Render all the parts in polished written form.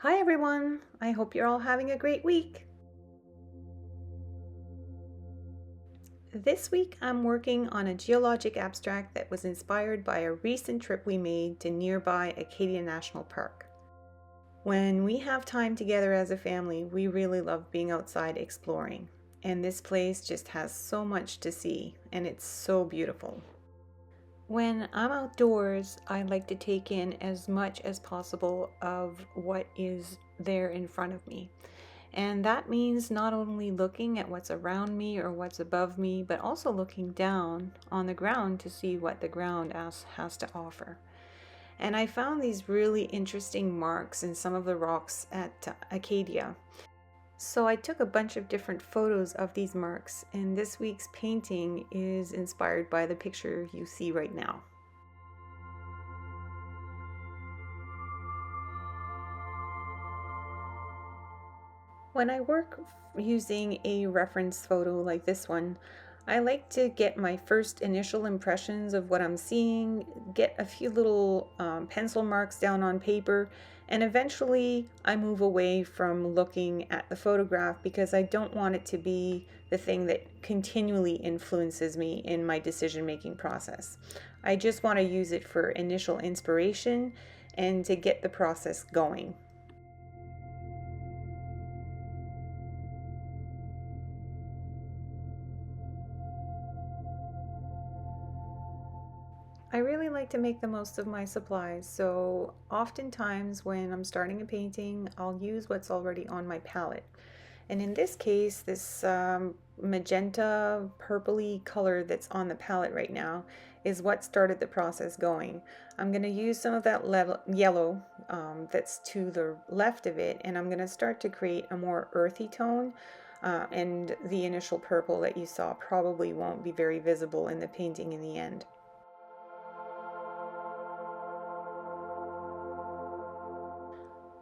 Hi everyone! I hope you're all having a great week. This week I'm working on a geologic abstract that was inspired by a recent trip we made to nearby Acadia National Park. When we have time together as a family, we really love being outside exploring. And this place just has so much to see, and it's so beautiful. When I'm outdoors, I like to take in as much as possible of what is there in front of me. And that means not only looking at what's around me or what's above me, but also looking down on the ground to see what the ground has to offer. And I found these really interesting marks in some of the rocks at Acadia. So I took a bunch of different photos of these marks, and this week's painting is inspired by the picture you see right now. When I work using a reference photo like this one, I like to get my first initial impressions of what I'm seeing, get a few little pencil marks down on paper, and eventually I move away from looking at the photograph because I don't want it to be the thing that continually influences me in my decision-making process. I just want to use it for initial inspiration and to get the process going. I really like to make the most of my supplies, so oftentimes when I'm starting a painting, I'll use what's already on my palette. And in this case, this magenta purpley color that's on the palette right now is what started the process going. I'm going to use some of that yellow that's to the left of it, and I'm going to start to create a more earthy tone. And the initial purple that you saw probably won't be very visible in the painting in the end.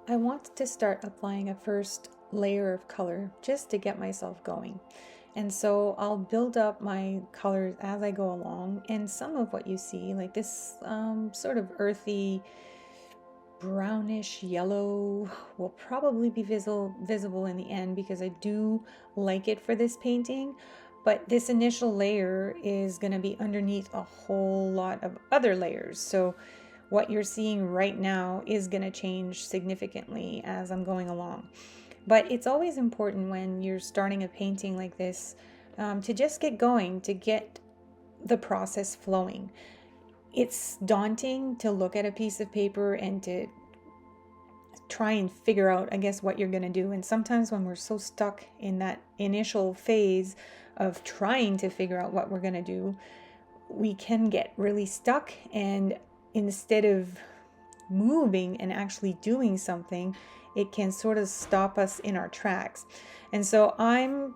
I want to start applying a first layer of color just to get myself going. And so I'll build up my colors as I go along, and some of what you see, like this sort of earthy brownish yellow, will probably be visible in the end because I do like it for this painting. But this initial layer is going to be underneath a whole lot of other layers. So what you're seeing right now is going to change significantly as I'm going along. But it's always important when you're starting a painting like this to just get going, to get the process flowing. It's daunting to look at a piece of paper and to try and figure out, I guess, what you're going to do. And sometimes when we're so stuck in that initial phase of trying to figure out what we're going to do, we can get really stuck, and instead of moving and actually doing something, it can sort of stop us in our tracks. And so I'm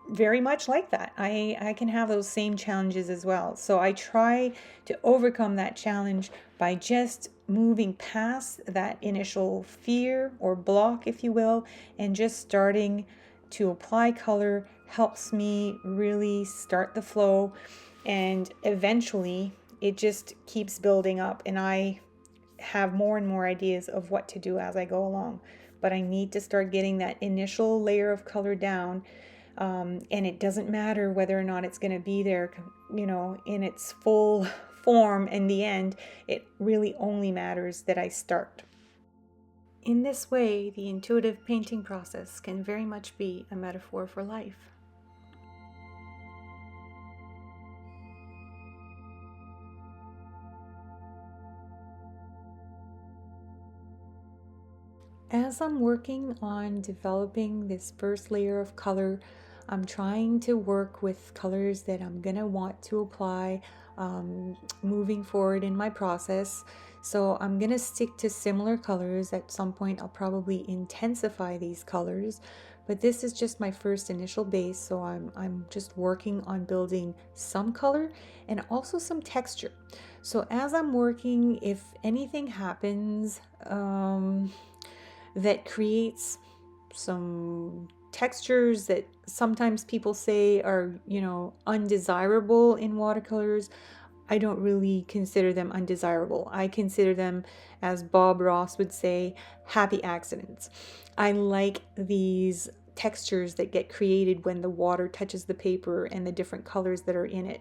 very much like that. I can have those same challenges as well. So I try to overcome that challenge by just moving past that initial fear or block, if you will, and just starting to apply color helps me really start the flow, and eventually it just keeps building up, and I have more and more ideas of what to do as I go along. But I need to start getting that initial layer of color down, and it doesn't matter whether or not it's going to be there, in its full form in the end. It really only matters that I start. In this way, the intuitive painting process can very much be a metaphor for life. As I'm working on developing this first layer of color, I'm trying to work with colors that I'm gonna want to apply moving forward in my process. So I'm gonna stick to similar colors. At some point I'll probably intensify these colors, but this is just my first initial base, so I'm just working on building some color and also some texture. So as I'm working, if anything happens that creates some textures that sometimes people say are, undesirable in watercolors, I don't really consider them undesirable. I consider them, as Bob Ross would say, happy accidents. I like these textures that get created when the water touches the paper and the different colors that are in it.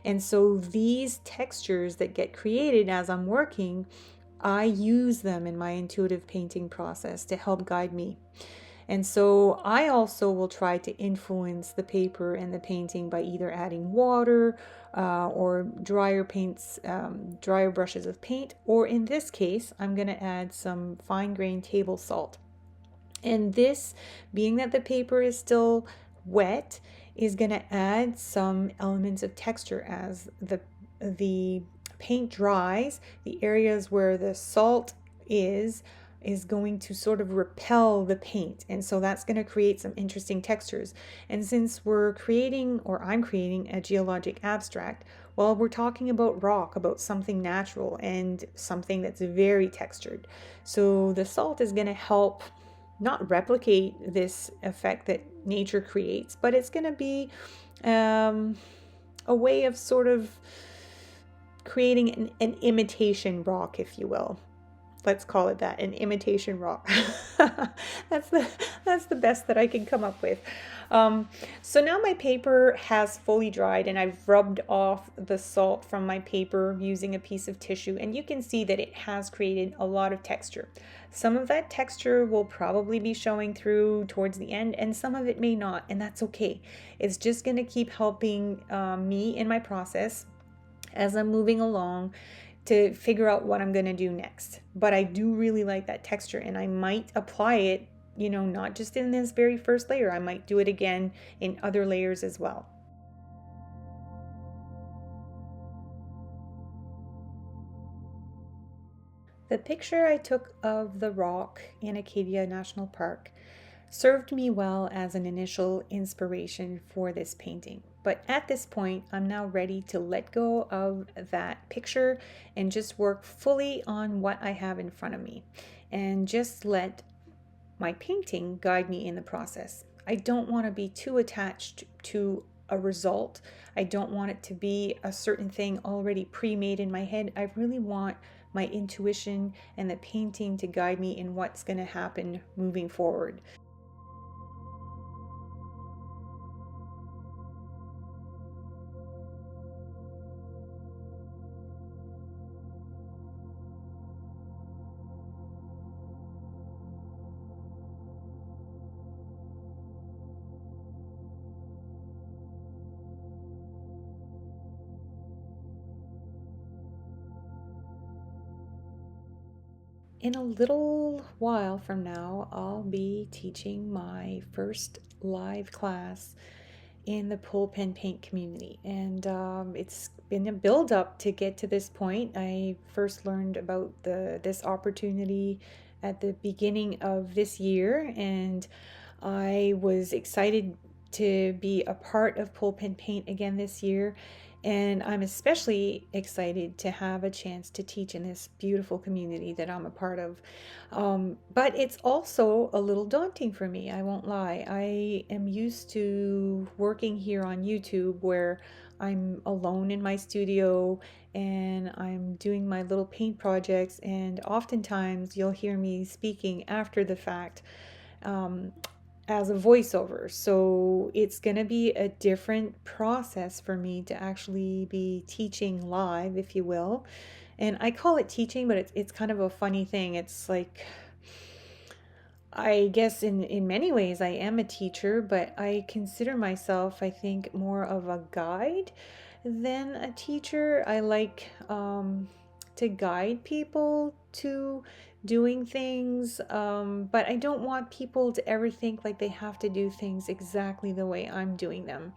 And so these textures that get created as I'm working, I use them in my intuitive painting process to help guide me. And so I also will try to influence the paper and the painting by either adding water or drier paints, drier brushes of paint, or in this case, I'm going to add some fine grained table salt. And this, being that the paper is still wet, is going to add some elements of texture as the paint dries. The areas where the salt is going to sort of repel the paint, and so that's going to create some interesting textures. And since we're creating, or I'm creating, a geologic abstract, well, we're talking about rock, about something natural and something that's very textured. So the salt is going to help not replicate this effect that nature creates, but it's going to be a way of sort of creating an imitation rock, if you will. Let's call it that, an imitation rock. that's the best that I can come up with. So now my paper has fully dried, and I've rubbed off the salt from my paper using a piece of tissue, and you can see that it has created a lot of texture. Some of that texture will probably be showing through towards the end, and some of it may not, and that's okay. It's just going to keep helping me in my process as I'm moving along to figure out what I'm going to do next. But I do really like that texture, and I might apply it, not just in this very first layer. I might do it again in other layers as well. The picture I took of the rock in Acadia National Park served me well as an initial inspiration for this painting. But at this point, I'm now ready to let go of that picture and just work fully on what I have in front of me and just let my painting guide me in the process. I don't want to be too attached to a result. I don't want it to be a certain thing already pre-made in my head. I really want my intuition and the painting to guide me in what's going to happen moving forward. In a little while from now, I'll be teaching my first live class in the pull pen paint community, and it's been a build up to get to this point. I first learned about this opportunity at the beginning of this year, and I was excited to be a part of pull pen paint again this year. And I'm especially excited to have a chance to teach in this beautiful community that I'm a part of. But it's also a little daunting for me, I won't lie. I am used to working here on YouTube where I'm alone in my studio and I'm doing my little paint projects, and oftentimes you'll hear me speaking after the fact. Um, as a voiceover. So it's going to be a different process for me to actually be teaching live, if you will. And I call it teaching, but it's kind of a funny thing. It's like, I guess in many ways I am a teacher, but I consider myself, I think, more of a guide than a teacher. I like to guide people to doing things, but I don't want people to ever think like they have to do things exactly the way I'm doing them.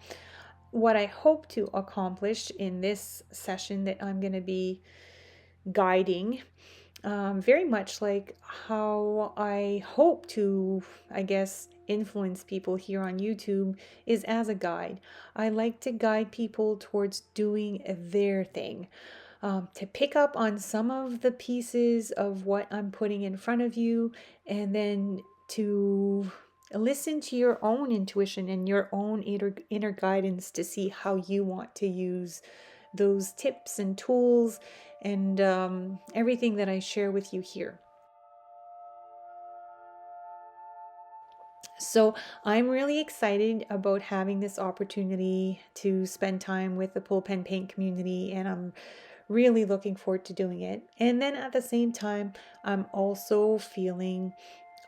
What I hope to accomplish in this session that I'm going to be guiding, very much like how I hope to, I guess, influence people here on YouTube, is as a guide. I like to guide people towards doing their thing, to pick up on some of the pieces of what I'm putting in front of you, and then to listen to your own intuition and your own inner guidance to see how you want to use those tips and tools and everything that I share with you here. So I'm really excited about having this opportunity to spend time with the Pull Pen Paint community, and I'm really looking forward to doing it. And then at the same time, I'm also feeling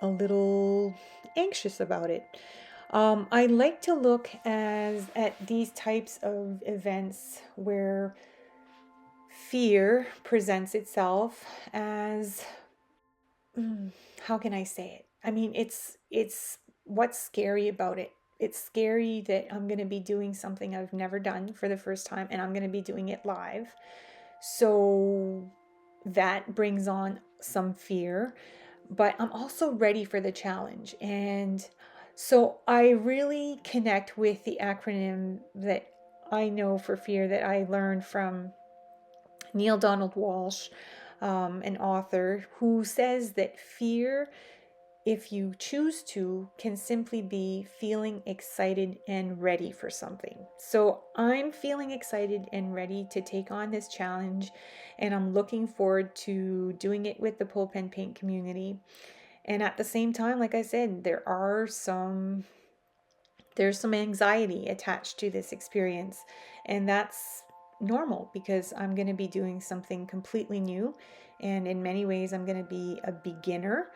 a little anxious about it. I like to look at these types of events where fear presents itself as, how can I say it? I mean, it's what's scary about it. It's scary that I'm going to be doing something I've never done for the first time, and I'm going to be doing it live. So that brings on some fear, but I'm also ready for the challenge. And so I really connect with the acronym that I know for fear that I learned from Neil Donald Walsh, an author, who says that fear, if you choose to, can simply be feeling excited and ready for something. So I'm feeling excited and ready to take on this challenge, and I'm looking forward to doing it with the Pull Pen Paint community. And at the same time, like I said, there's some anxiety attached to this experience, and that's normal because I'm going to be doing something completely new, and in many ways I'm going to be a beginner.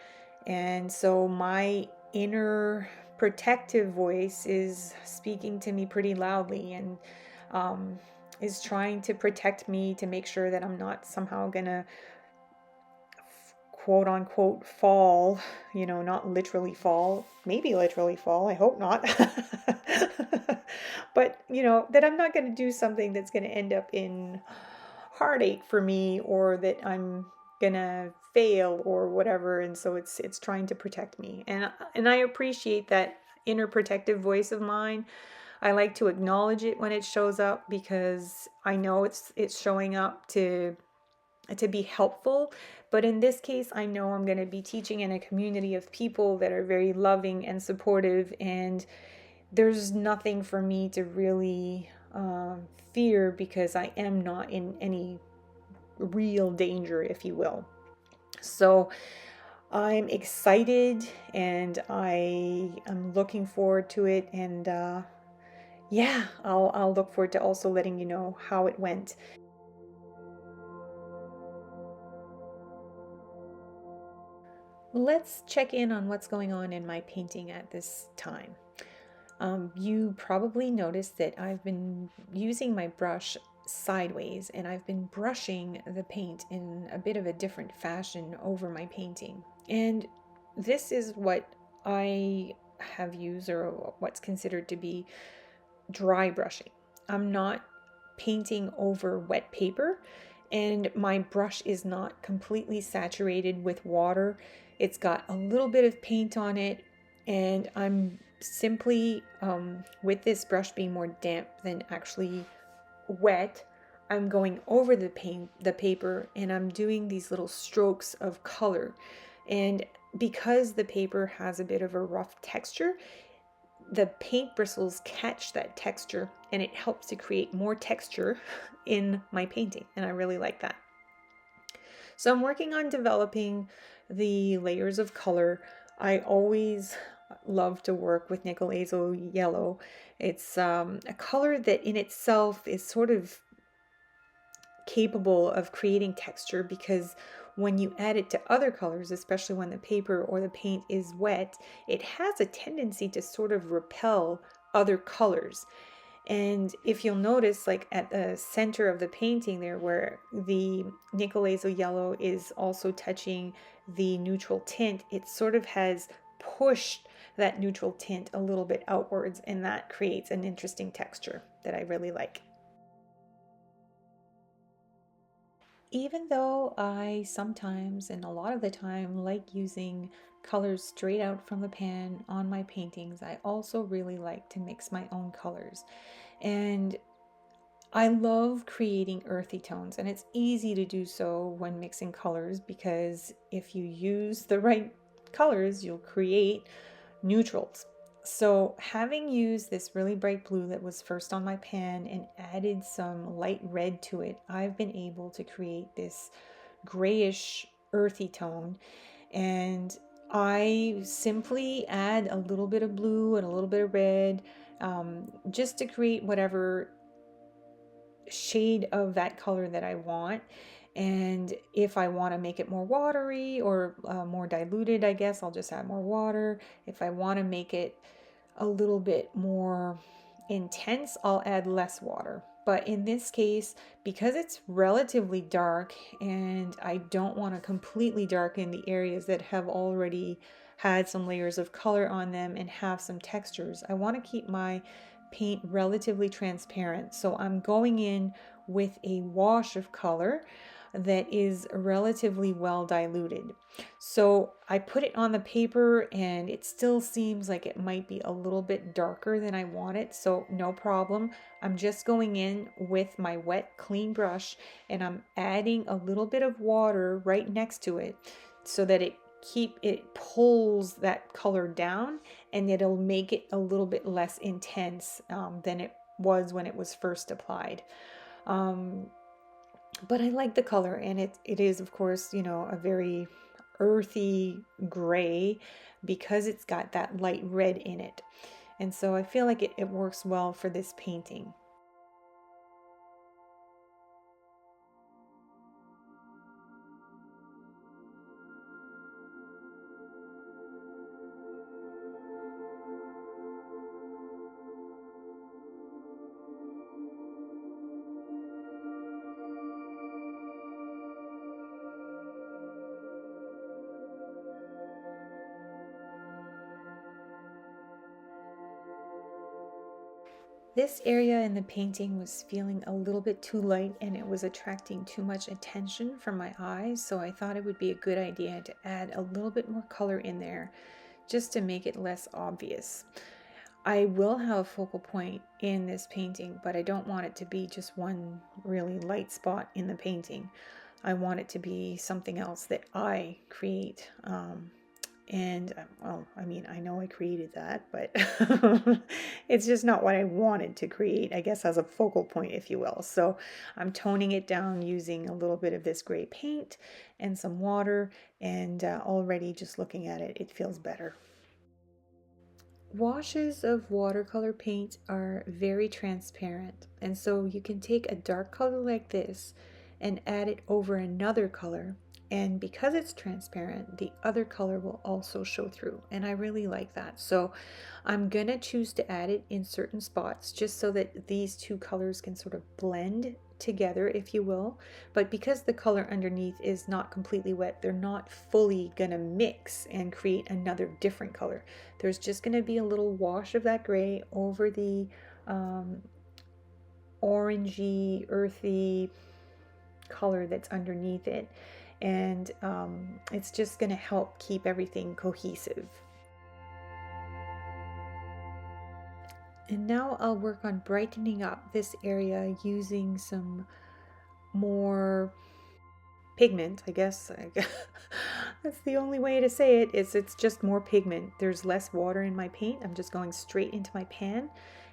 And so my inner protective voice is speaking to me pretty loudly, and is trying to protect me, to make sure that I'm not somehow going to quote unquote fall, not literally fall, maybe literally fall, I hope not. But, that I'm not going to do something that's going to end up in heartache for me, or that I'm going to fail or whatever. And so it's trying to protect me. And I appreciate that inner protective voice of mine. I like to acknowledge it when it shows up, because I know it's showing up to be helpful. But in this case, I know I'm going to be teaching in a community of people that are very loving and supportive, and there's nothing for me to really fear, because I am not in any real danger, if you will. So I'm excited, and I am looking forward to it, and yeah, I'll look forward to also letting you know how it went. Let's check in on what's going on in my painting at this time. You probably noticed that I've been using my brush sideways, and I've been brushing the paint in a bit of a different fashion over my painting. And this is what I have used, or what's considered to be dry brushing. I'm not painting over wet paper, and my brush is not completely saturated with water. It's got a little bit of paint on it, and I'm simply, with this brush being more damp than actually wet, I'm going over the paper, and I'm doing these little strokes of color. And because the paper has a bit of a rough texture, the paint bristles catch that texture, and it helps to create more texture in my painting, and I really like that. So I'm working on developing the layers of color. I always love to work with nickel azo yellow. It's a color that in itself is sort of capable of creating texture, because when you add it to other colors, especially when the paper or the paint is wet, it has a tendency to sort of repel other colors. And if you'll notice, like at the center of the painting there, where the nickel azo yellow is also touching the neutral tint, it sort of has pushed that neutral tint a little bit outwards, and that creates an interesting texture that I really like. Even though I sometimes, and a lot of the time, like using colors straight out from the pan on my paintings, I also really like to mix my own colors. And I love creating earthy tones, and it's easy to do so when mixing colors, because if you use the right colors, you'll create neutrals. So having used this really bright blue that was first on my pan and added some light red to it, I've been able to create this grayish earthy tone. And I simply add a little bit of blue and a little bit of red, just to create whatever shade of that color that I want. And if I want to make it more watery or more diluted, I guess I'll just add more water. If I want to make it a little bit more intense, I'll add less water. But in this case, because it's relatively dark and I don't want to completely darken the areas that have already had some layers of color on them and have some textures, I want to keep my paint relatively transparent. So I'm going in with a wash of color that is relatively well diluted. So I put it on the paper and it still seems like it might be a little bit darker than I want it. So no problem. I'm just going in with my wet clean brush and I'm adding a little bit of water right next to it so that it pulls that color down, and it'll make it a little bit less intense than it was when it was first applied. But I like the color, and it is, of course, a very earthy gray because it's got that light red in it. And so I feel like it works well for this painting. This area in the painting was feeling a little bit too light and it was attracting too much attention from my eyes, so I thought it would be a good idea to add a little bit more color in there just to make it less obvious. I will have a focal point in this painting, but I don't want it to be just one really light spot in the painting. I want it to be something else that I create. And well, I mean, I know I created that, but it's just not what I wanted to create, I guess, as a focal point, if you will. So I'm toning it down using a little bit of this gray paint and some water, and already just looking at it, it feels better. Washes of watercolor paint are very transparent, and so you can take a dark color like this and add it over another color, and because it's transparent, the other color will also show through, and I really like that. So I'm gonna choose to add it in certain spots just so that these two colors can sort of blend together, if you will. But because the color underneath is not completely wet, they're not fully gonna mix and create another different color. There's just gonna be a little wash of that gray over the orangey, earthy color that's underneath it. And it's just gonna help keep everything cohesive. And now I'll work on brightening up this area using some more pigment, I guess. That's the only way to say it. It's just more pigment. There's less water in my paint. I'm just going straight into my pan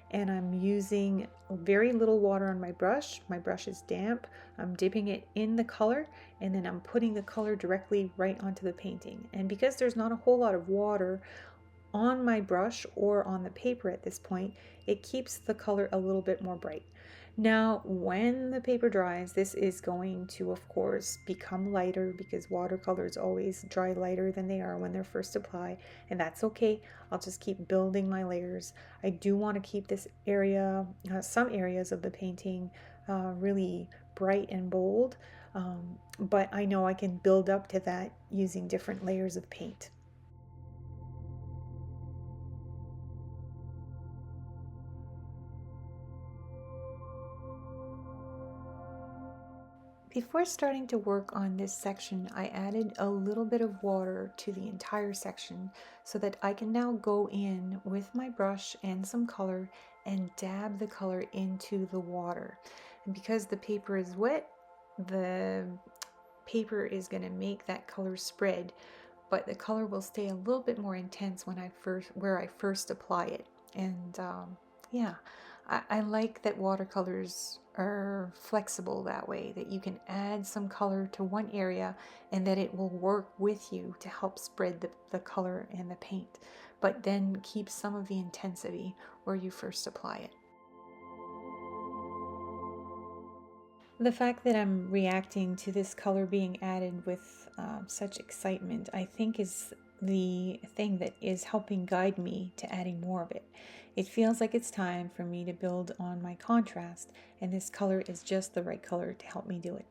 and I'm using very little water on my brush. My brush is damp. I'm dipping it in the color and then I'm putting the color directly right onto the painting. And because there's not a whole lot of water on my brush or on the paper at this point, it keeps the color a little bit more bright. Now, when the paper dries, this is going to, of course, become lighter because watercolors always dry lighter than they are when they're first applied, and that's okay. I'll just keep building my layers. I do want to keep this area, some areas of the painting, really bright and bold, but I know I can build up to that using different layers of paint. Before starting to work on this section, I added a little bit of water to the entire section so that I can now go in with my brush and some color and dab the color into the water. And because the paper is wet, the paper is going to make that color spread. but the color will stay a little bit more intense when where I first apply it. And yeah, I like that watercolors are flexible that way, that you can add some color to one area and that it will work with you to help spread the color and the paint, but then keep some of the intensity where you first apply it. The fact that I'm reacting to this color being added with such excitement, I think is the thing that is helping guide me to adding more of it. It feels like it's time for me to build on my contrast, and this color is just the right color to help me do it.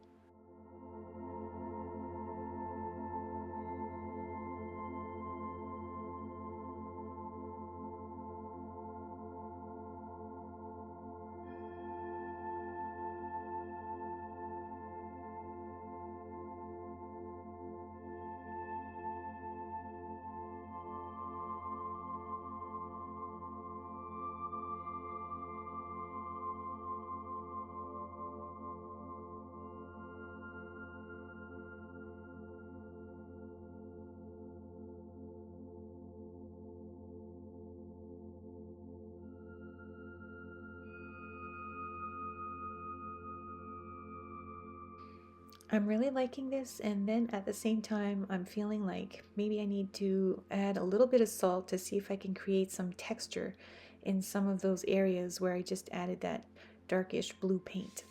I'm really liking this, and then at the same time, I'm feeling like maybe I need to add a little bit of salt to see if I can create some texture in some of those areas where I just added that darkish blue paint.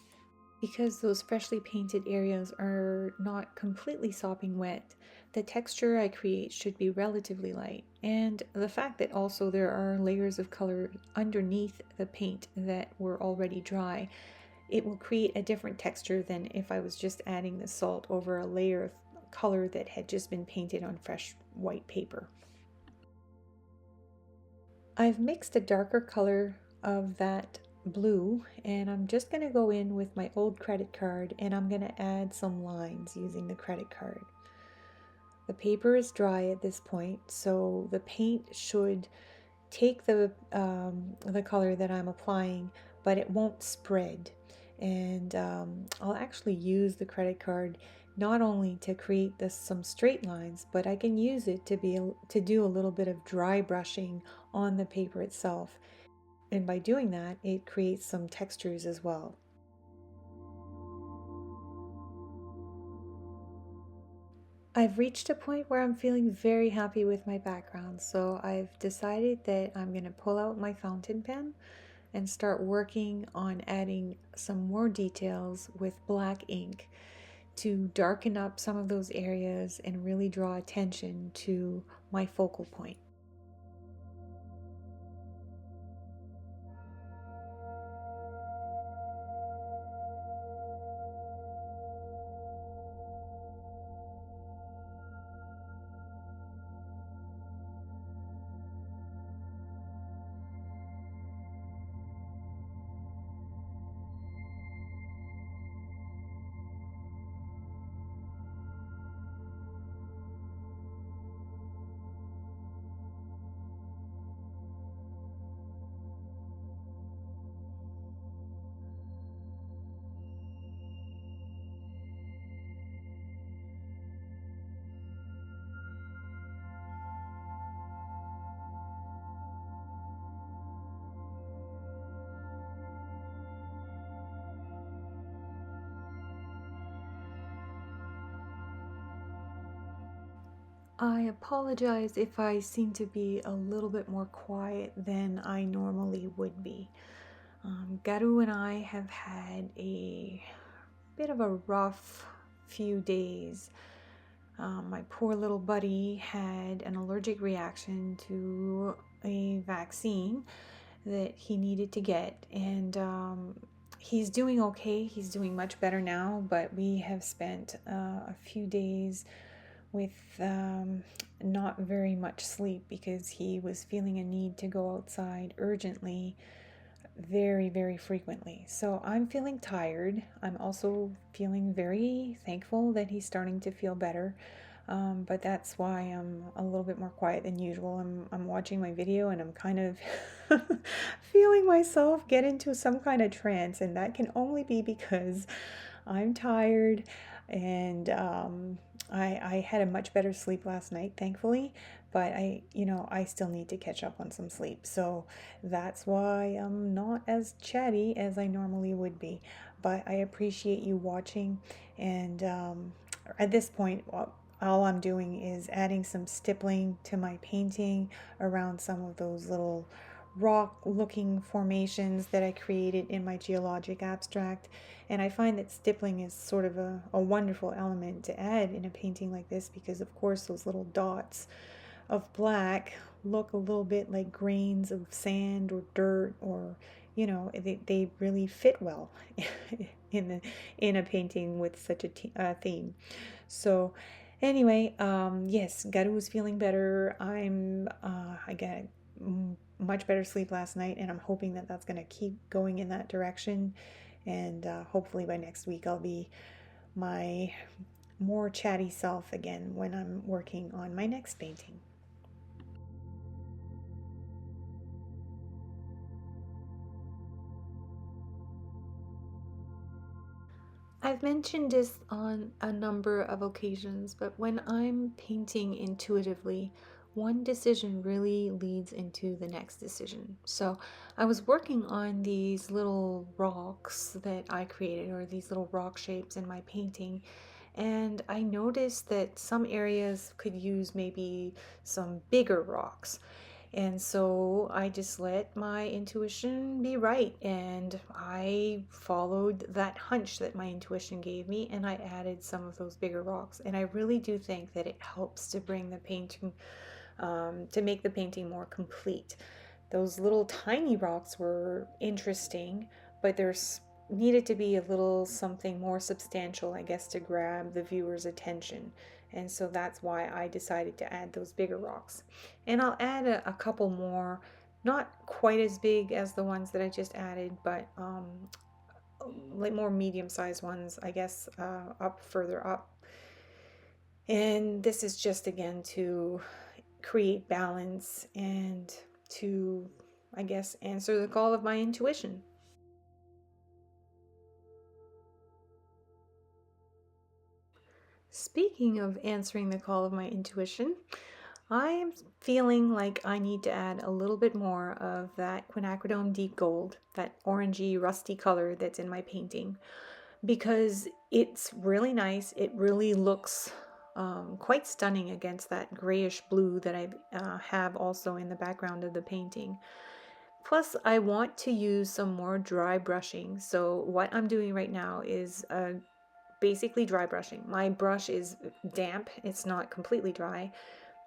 Because those freshly painted areas are not completely sopping wet, the texture I create should be relatively light. And the fact that also there are layers of color underneath the paint that were already dry, it will create a different texture than if I was just adding the salt over a layer of color that had just been painted on fresh white paper. I've mixed a darker color of that blue, and I'm just going to go in with my old credit card and I'm going to add some lines using the credit card. The paper is dry at this point, so the paint should take the color that I'm applying, but it won't spread. And I'll actually use the credit card not only to create some straight lines, but I can use it to do a little bit of dry brushing on the paper itself. And by doing that, it creates some textures as well. I've reached a point where I'm feeling very happy with my background, so I've decided that I'm going to pull out my fountain pen and start working on adding some more details with black ink to darken up some of those areas and really draw attention to my focal point. I apologize if I seem to be a little bit more quiet than I normally would be. Garu and I have had a bit of a rough few days. My poor little buddy had an allergic reaction to a vaccine that he needed to get, and he's doing okay. He's doing much better now, but we have spent a few days with not very much sleep because he was feeling a need to go outside urgently very, very frequently. So I'm feeling tired. I'm also feeling very thankful that he's starting to feel better. But that's why I'm a little bit more quiet than usual. I'm watching my video and I'm kind of feeling myself get into some kind of trance, and that can only be because I'm tired And I had a much better sleep last night, thankfully, but I still need to catch up on some sleep. So that's why I'm not as chatty as I normally would be. But I appreciate you watching. And at this point, all I'm doing is adding some stippling to my painting around some of those little rock looking formations that I created in my geologic abstract. And I find that stippling is sort of a wonderful element to add in a painting like this, because of course those little dots of black look a little bit like grains of sand or dirt, or they really fit well in a painting with such a theme. So anyway, yes, Garu is feeling better. I got much better sleep last night, and I'm hoping that that's going to keep going in that direction. And hopefully by next week, I'll be my more chatty self again when I'm working on my next painting. I've mentioned this on a number of occasions, but when I'm painting intuitively, one decision really leads into the next decision. So I was working on these little rocks that I created, or these little rock shapes in my painting, and I noticed that some areas could use maybe some bigger rocks. And so I just let my intuition be right, and I followed that hunch that my intuition gave me, and I added some of those bigger rocks. And I really do think that it helps to bring the painting, to make the painting more complete. Those little tiny rocks were interesting, but there's needed to be a little something more substantial, I guess, to grab the viewer's attention. And so that's why I decided to add those bigger rocks. And I'll add a couple more, not quite as big as the ones that I just added, but like more medium-sized ones, I guess, up further up. And this is just again to create balance and to, I guess, answer the call of my intuition. Speaking of answering the call of my intuition, I am feeling like I need to add a little bit more of that quinacridone deep gold, that orangey rusty color that's in my painting, because it's really nice. It really looks quite stunning against that grayish blue that I have also in the background of the painting. Plus, I want to use some more dry brushing. So what I'm doing right now is basically dry brushing. My brush is damp. It's not completely dry,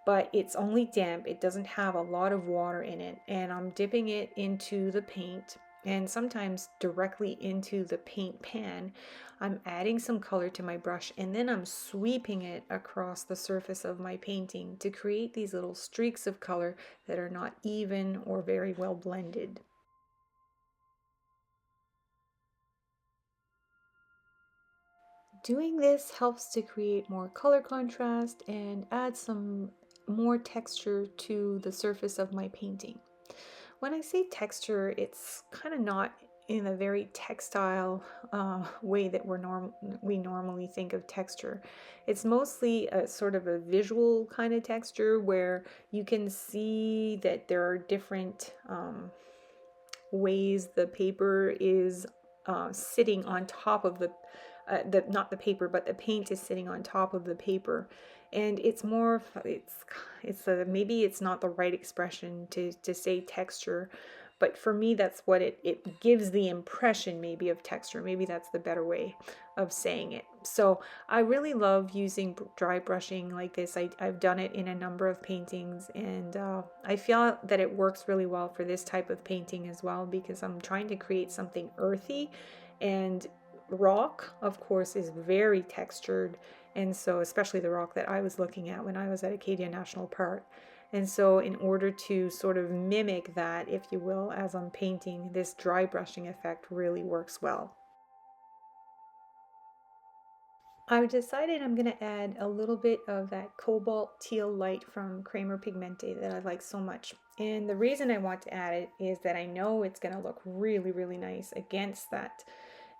but it's only damp. It doesn't have a lot of water in it. And I'm dipping it into the paint, and sometimes directly into the paint pan. I'm adding some color to my brush, and then I'm sweeping it across the surface of my painting to create these little streaks of color that are not even or very well blended. Doing this helps to create more color contrast and add some more texture to the surface of my painting. When I say texture, it's kind of not in a very textile way that we normally think of texture. It's mostly a sort of a visual kind of texture where you can see that there are different ways the paper is sitting on top of the not the paper, but the paint is sitting on top of the paper. And it's more, maybe it's not the right expression to say texture, but for me that's what it gives the impression maybe of texture. Maybe that's the better way of saying it. So I really love using dry brushing like this. I've done it in a number of paintings, and I feel that it works really well for this type of painting as well, because I'm trying to create something earthy, and rock of course is very textured. And so especially the rock that I was looking at when I was at Acadia National Park. And so in order to sort of mimic that, if you will, as I'm painting, this dry brushing effect really works well. I've decided I'm going to add a little bit of that cobalt teal light from Cormier Pigmente that I like so much. And the reason I want to add it is that I know it's going to look really, really nice against that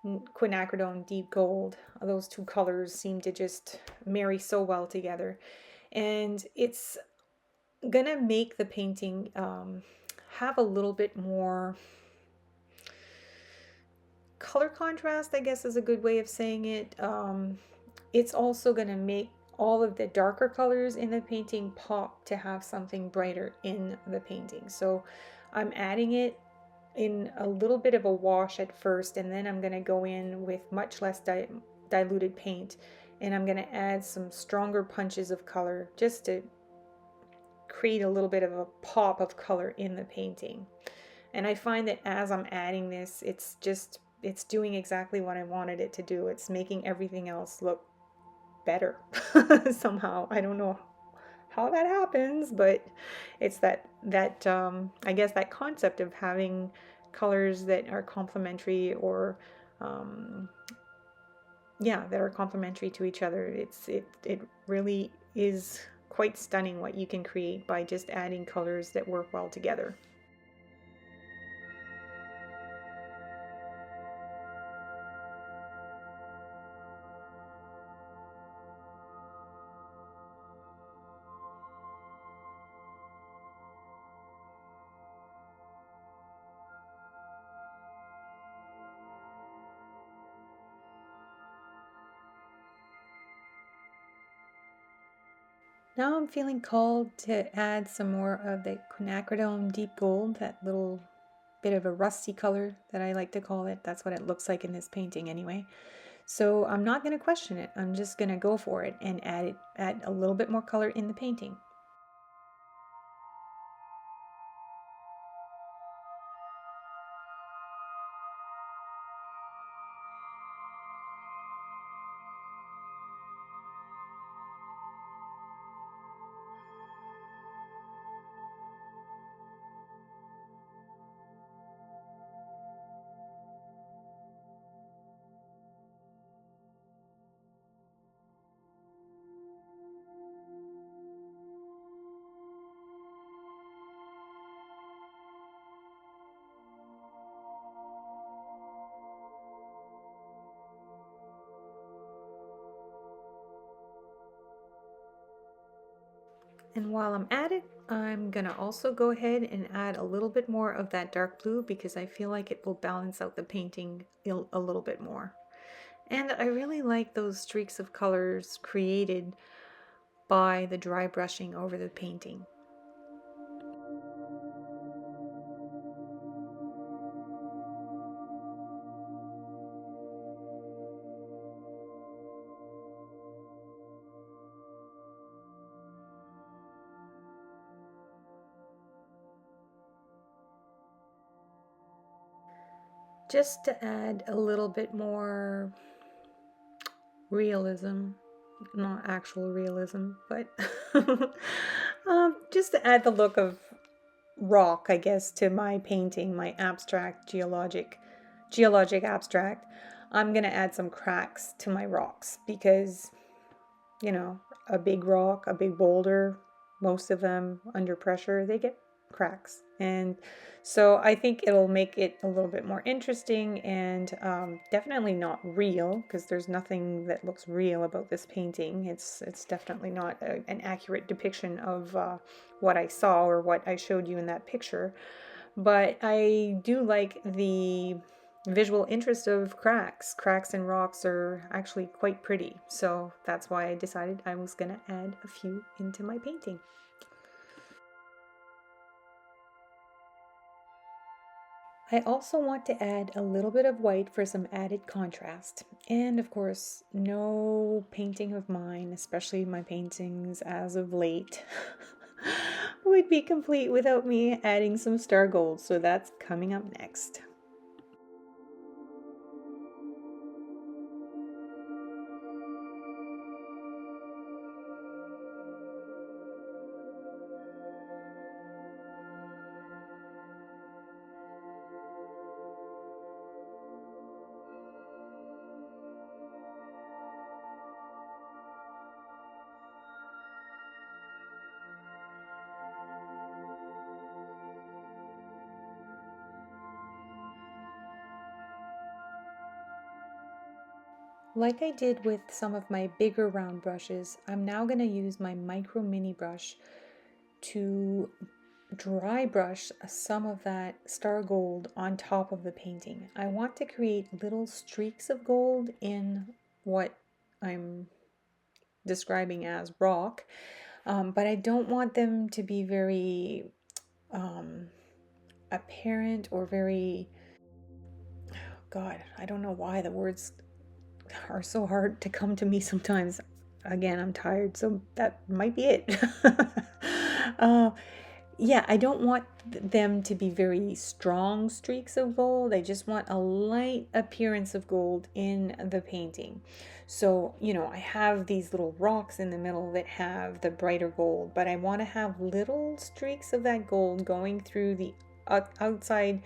quinacridone deep gold. Those two colors seem to just marry so well together. And it's gonna make the painting have a little bit more color contrast, I guess is a good way of saying it. It's also gonna make all of the darker colors in the painting pop to have something brighter in the painting. So I'm adding it in a little bit of a wash at first, and then I'm going to go in with much less diluted paint, and I'm going to add some stronger punches of color just to create a little bit of a pop of color in the painting. And I find that as I'm adding this, it's doing exactly what I wanted it to do. It's making everything else look better somehow. I don't know how that happens, but it's that I guess that concept of having colors that are complementary, or yeah, that are complementary to each other. It really is quite stunning what you can create by just adding colors that work well together. Now I'm feeling called to add some more of the quinacridone deep gold, that little bit of a rusty color that I like to call it. That's what it looks like in this painting anyway. So I'm not going to question it. I'm just going to go for it and add a little bit more color in the painting. And while I'm at it, I'm gonna also go ahead and add a little bit more of that dark blue, because I feel like it will balance out the painting a little bit more. And I really like those streaks of colors created by the dry brushing over the painting. Just to add a little bit more realism, not actual realism, but just to add the look of rock, I guess, to my painting, my abstract geologic abstract. I'm gonna add some cracks to my rocks because, you know, a big rock, a big boulder, most of them under pressure, they get cracks. And so I think it'll make it a little bit more interesting, and definitely not real, because there's nothing that looks real about this painting. It's definitely not an accurate depiction of what I saw or what I showed you in that picture. But I do like the visual interest of cracks. Cracks and rocks are actually quite pretty, so that's why I decided I was going to add a few into my painting. I also want to add a little bit of white for some added contrast. And of course, no painting of mine, especially my paintings as of late, would be complete without me adding some star gold, so that's coming up next. Like I did with some of my bigger round brushes, I'm now going to use my micro mini brush to dry brush some of that star gold on top of the painting. I want to create little streaks of gold in what I'm describing as rock, but I don't want them to be very apparent or very, God, I don't know why the words are so hard to come to me sometimes. Again, I'm tired, so that might be it. uh, yeah, I don't want them to be very strong streaks of gold. I just want a light appearance of gold in the painting. So, I have these little rocks in the middle that have the brighter gold, but I want to have little streaks of that gold going through the outside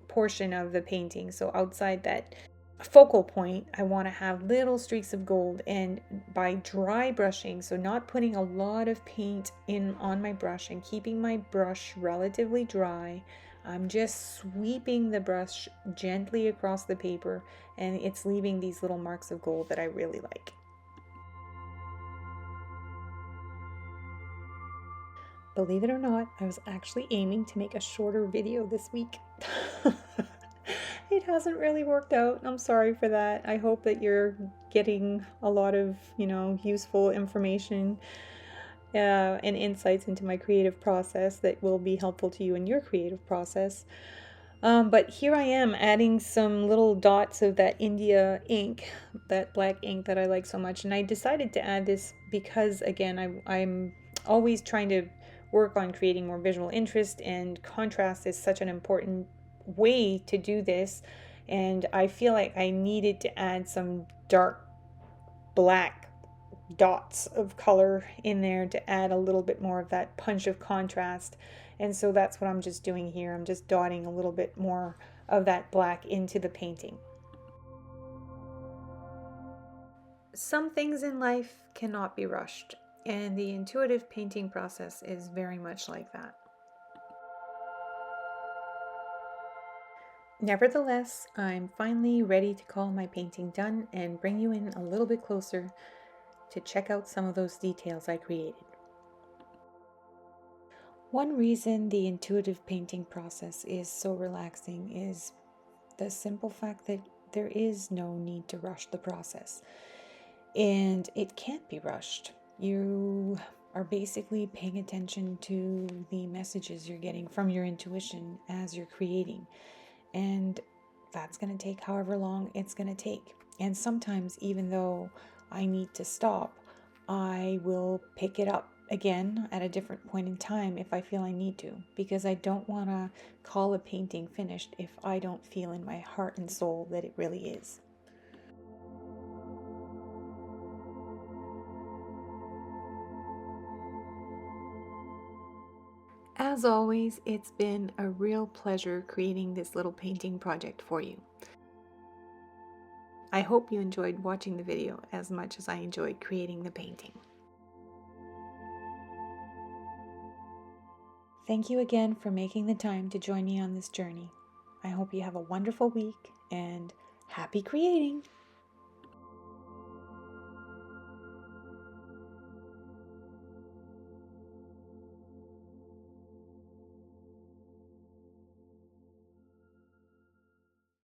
portion of the painting. So outside that focal point, I want to have little streaks of gold, and by dry brushing, so not putting a lot of paint in on my brush and keeping my brush relatively dry, I'm just sweeping the brush gently across the paper, and it's leaving these little marks of gold that I really like. Believe it or not, I was actually aiming to make a shorter video this week. It hasn't really worked out. I'm sorry for that. I hope that you're getting a lot of, useful information and insights into my creative process that will be helpful to you in your creative process. But here I am adding some little dots of that India ink, that black ink that I like so much. And I decided to add this because, again, I'm always trying to work on creating more visual interest, and contrast is such an important way to do this. And I feel like I needed to add some dark black dots of color in there to add a little bit more of that punch of contrast. And so that's what I'm just doing here. I'm just dotting a little bit more of that black into the painting. Some things in life cannot be rushed, and the intuitive painting process is very much like that. Nevertheless, I'm finally ready to call my painting done and bring you in a little bit closer to check out some of those details I created. One reason the intuitive painting process is so relaxing is the simple fact that there is no need to rush the process. And it can't be rushed. You are basically paying attention to the messages you're getting from your intuition as you're creating. And that's going to take however long it's going to take. And sometimes, even though I need to stop, I will pick it up again at a different point in time if I feel I need to, because I don't want to call a painting finished if I don't feel in my heart and soul that it really is. As always, it's been a real pleasure creating this little painting project for you. I hope you enjoyed watching the video as much as I enjoyed creating the painting. Thank you again for making the time to join me on this journey. I hope you have a wonderful week and happy creating!